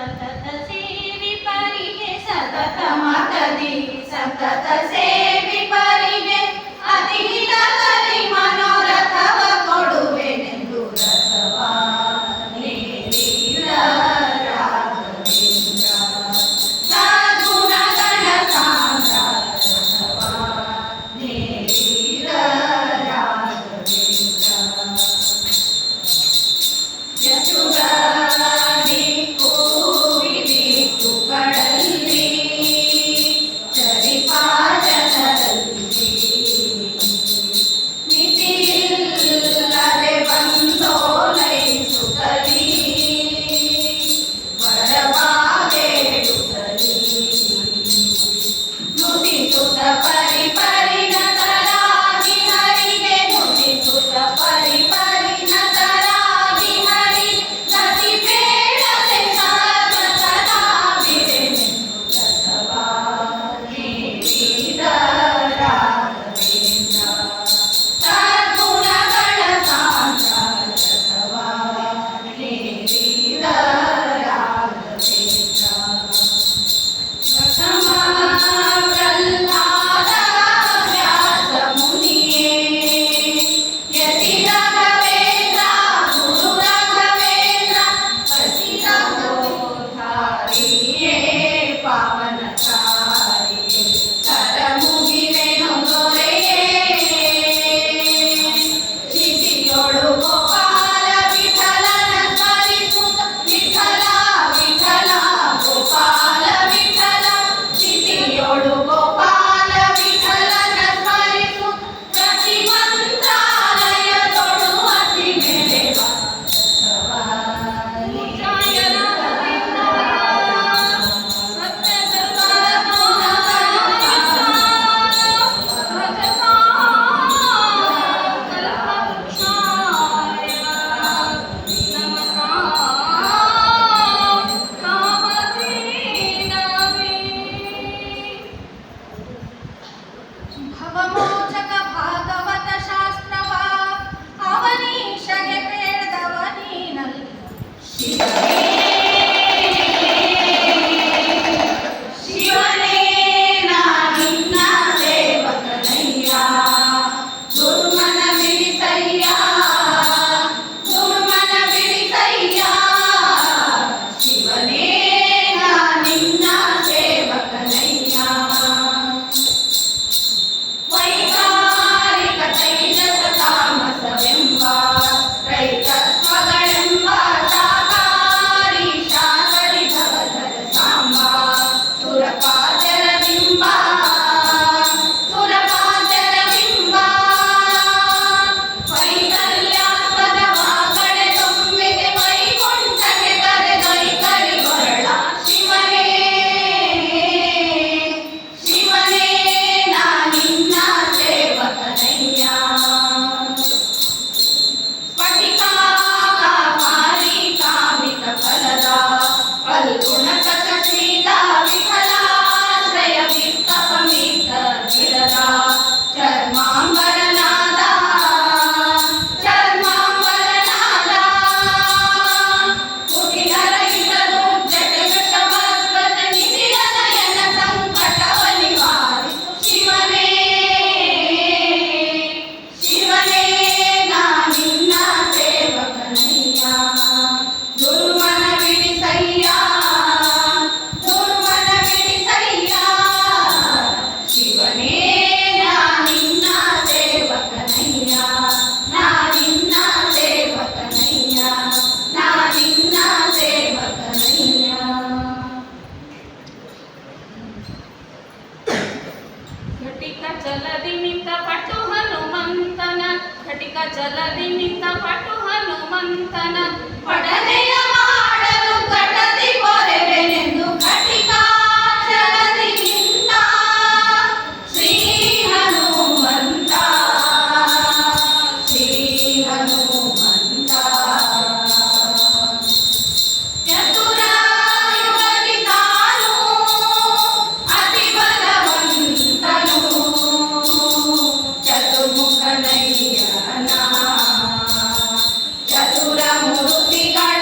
ಸತತ ಸೇವಿ ಪರಿಗೆ ಸತತ ಮತದಿ ಸತತ ಸೇವಿ ಪರಿಗೆ ಅತಿಹಿತದಲ್ಲಿ ಮನೋರಥವ ಕೊಡುವೆನೆಂದು ರಥವ ನೇರಿದ ರಾಘವೇಂದ್ರ ಸದ್ಗುಣಗಳ ಸಾಂದ್ರ ರಥವ ನೇರಿದ ರಾಘವೇಂದ್ರ ಯಚುರಾಡಿ ಕೂವಿದಿತ್ತು ಕಡಲ್ಲಿ ಚರಿಪಾಜನದಲ್ಲಿ ಮಿತಿಯಿಲ್ಲದೆ ಬಂದೋಲೈಸುತ್ತಲಿ ವರವಾದೇಡುತ್ತಲಿ ನುಡಿಸುತ್ತ ಪರಿಪರಿಣತರಾಗಿ ಹರಿಗೆ ನುಡಿಸುತ್ತ ಪರಿಪರಿಣತರಾಗಿ ಹರಿ ನದಿ ಬೇಡದೆ ಸಾಧಕರಾಗಿರೆನೆಂದು ರಥವಾ ನೇರಿದ ರಾಘವೇಂದ್ರ ಸದ್ಗುಣಗಳ ಸಾಂದ್ರ ರಥವಾ ನೇರಿದ ರಾಘವೇಂದ್ರ ಪ್ರಥಮ ಪ್ರಹ್ಲಾದ ವ್ಯಾಸ ಮುನಿಯೇ ಯತಿ ರಾಘವೇಂದ್ರ ಗುರು ರಾಘವೇಂದ್ರ ಪತಿ ರಾಘವೋದ್ಧಾರಿಯೇ ಪಾವನಕಾರಿಯೇ ಕರ ಮುಗಿವೆನು ದೊರೆಯೇ ಚಿತಿಯೊಳು ಗೋಪಾಲ ವಿಠಲನ ಸ್ಮರಿಸುತ್ತ ವಿಠಲ ವಿಠಲ ಗೋಪಾಲ ವಿಠಲ ಚಿತಿಯೊಳು ಗೋಪಾಲ ವಿಠಲನ ಸ್ಮರಿಸುತ್ತ ಪ್ರತಿ ಮಂತ್ರಾಲಯದೊಳು ಅತಿ ಮೆರೆವ ಭವಮೋಚಕ ಭಾಗವತ ಶಾಸ್ತ್ರವ ಅವನೀಶಗೆ ಬೇಡದವ ನೀನಲ್ಲಿ ಶಿವನೇ ಶಿವನೇ ನಾನಿನ್ನ ಸೇವಕನಯ್ಯ ದುರ್ಮನ ಬಿಡಿಸಯ್ಯ ದುರ್ಮನ ಬಿಡಿಸಯ್ಯ ಶಿವನೇ ನಾನಿನ್ನ ಸೇವಕನಯ್ಯ ವೈಕಾರಿಕ ತೈಜಸ ತಾಮಸವೆಂಬ ರೈತತ್ವಗಳೆಂಬ ಸಾಕಾರಿ ಶಾಕರಿ ಭವಧರ ಸಾಂಬ ಸುರಪಾಚರ ಬಿಂಬ ಸುರಪಾಚರ ಬಿಂಬ ವೈಕಲ್ಯಾಸ್ಪದ ವಾಗಡೆ ತುಂಬಿದೆ ವೈಕುಂಠಕ್ಕೆ ಕರೆದೊಯ್ಕರಿ ಹೊರಳ ಶಿವನೇ ಶಿವನೇ ನಾನಿನ್ನ ಸೇವಕನಯ್ಯ ಸ್ಫಟಿಕಾಕಾರಿ ಕಾಮಿತ ಫಲದ ಫಲ್ಗುಣ ಕಥೀತ ವಿಫಲಾಶ್ರಯ ವಿತ್ತಪಮಿತ ಗಿರದ ಚರ್ಮಾಂಬರನಾದ ಚರ್ಮಾಂಬರನಾದ ಕುಟಿಲರಹಿತ ದುರ್ಜಟ ವೃಷಭಧ್ವಜ ನಿಧಿರ ನಯನ ಸಂಕಟವ ನಿವಾರಿಸು ಶಿವನೇ ಶಿವನೇ ನಾನಿನ್ನ ಸೇವಕನಯ್ಯ ದುರ್ಮನ ಬಿಡಿಸಯ್ಯ ದುರ್ಮನ ಬಿಡಿಸಯ್ಯ ಶಿವನೇ ನಾನಿನ್ನ ಸೇವಕನಯ್ಯ ನಾನಿನ್ನ ಸೇವಕನಯ್ಯ ನಾನಿನ್ನ ಸೇವಕನಯ್ಯ ಘಟಿಕ ಚಲದಿ ನಿಂತ ಪಟು ಹನುಮಂತನ ಘಟಿಕ ಚಲದಿ ನಿಂತ ಪಟು ಹನುಮಂತನ ಪಠನೆಯ ಮಾಡಲು ಘಟದಿ ಪೊರೆವೆನೆಂದು ಘಟಿಕಾ ಚಲದಿ ನಿಂತ ಶ್ರೀ ಹನುಮಂತ ಶ್ರೀ ಹನುಮಂತ ಚತುರಾಯುಗದಿ ತಾನು ಅತಿ ಬಲವಂತನು ಚತುರ್ಮುಖನಯ್ಯನ ಚತುರ ಮೂರ್ತಿಗಳ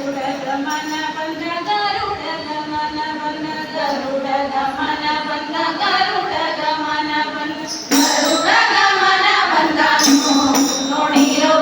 ಗರುಡ ಗಮನ ಬಂದ ಗರುಡ ಗಮನ ಬಂದ ಗರುಡ ಗಮನ ಬಂದ ಗರುಡ ಗಮನ ಬಂದ ಗರುಡ ಗಮನ ಬಂದ ನೋಡಿರೋ